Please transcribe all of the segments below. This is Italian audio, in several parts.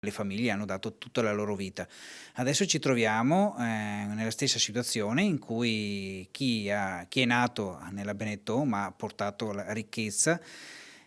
Le famiglie hanno dato tutta la loro vita. Adesso ci troviamo, nella stessa situazione in cui chi è nato nella Benetton, ma ha portato la ricchezza,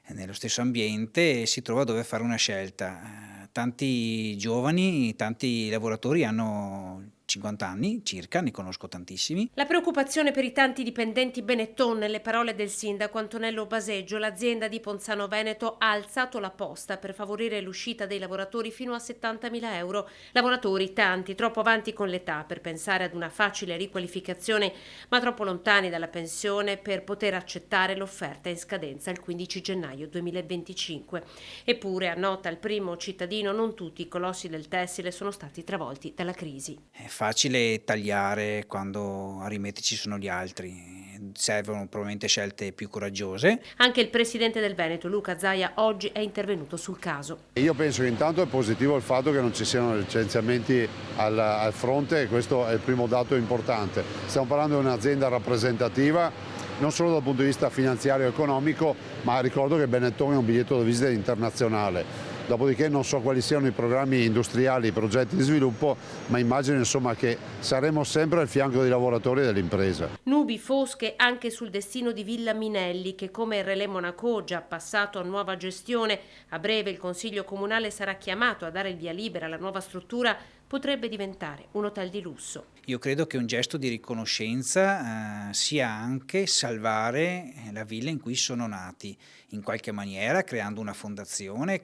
nello stesso ambiente, si trova a dover fare una scelta. Tanti giovani, tanti lavoratori hanno 50 anni circa, ne conosco tantissimi. La preoccupazione per i tanti dipendenti Benetton, nelle parole del sindaco Antonello Baseggio, l'azienda di Ponzano Veneto ha alzato la posta per favorire l'uscita dei lavoratori fino a 70.000 euro. Lavoratori tanti, troppo avanti con l'età per pensare ad una facile riqualificazione, ma troppo lontani dalla pensione per poter accettare l'offerta in scadenza il 15 gennaio 2025. Eppure, annota il primo cittadino, non tutti i colossi del tessile sono stati travolti dalla crisi. È facile tagliare quando a rimetterci sono gli altri. Servono probabilmente scelte più coraggiose. Anche il presidente del Veneto, Luca Zaia, oggi è intervenuto sul caso. Io penso che intanto è positivo il fatto che non ci siano licenziamenti al fronte, e questo è il primo dato importante. Stiamo parlando di un'azienda rappresentativa non solo dal punto di vista finanziario e economico, ma ricordo che Benetton è un biglietto da visita internazionale. Dopodiché non so quali siano i programmi industriali, i progetti di sviluppo, ma immagino insomma che saremo sempre al fianco dei lavoratori e dell'impresa. Nubi fosche anche sul destino di Villa Minelli, che come il Relais Monaco, già passato a nuova gestione, a breve il Consiglio Comunale sarà chiamato a dare il via libera alla nuova struttura, potrebbe diventare un hotel di lusso. Io credo che un gesto di riconoscenza, sia anche salvare la villa in cui sono nati, in qualche maniera creando una fondazione,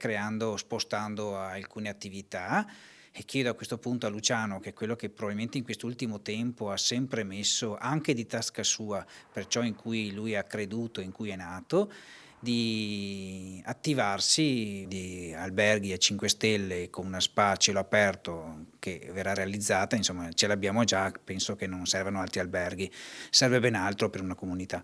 spostando alcune attività, e chiedo a questo punto a Luciano, che è quello che probabilmente in quest'ultimo tempo ha sempre messo anche di tasca sua per ciò in cui lui ha creduto, in cui è nato, di attivarsi di alberghi a 5 stelle con una spa a cielo aperto che verrà realizzata, insomma ce l'abbiamo già, penso che non servano altri alberghi, serve ben altro per una comunità.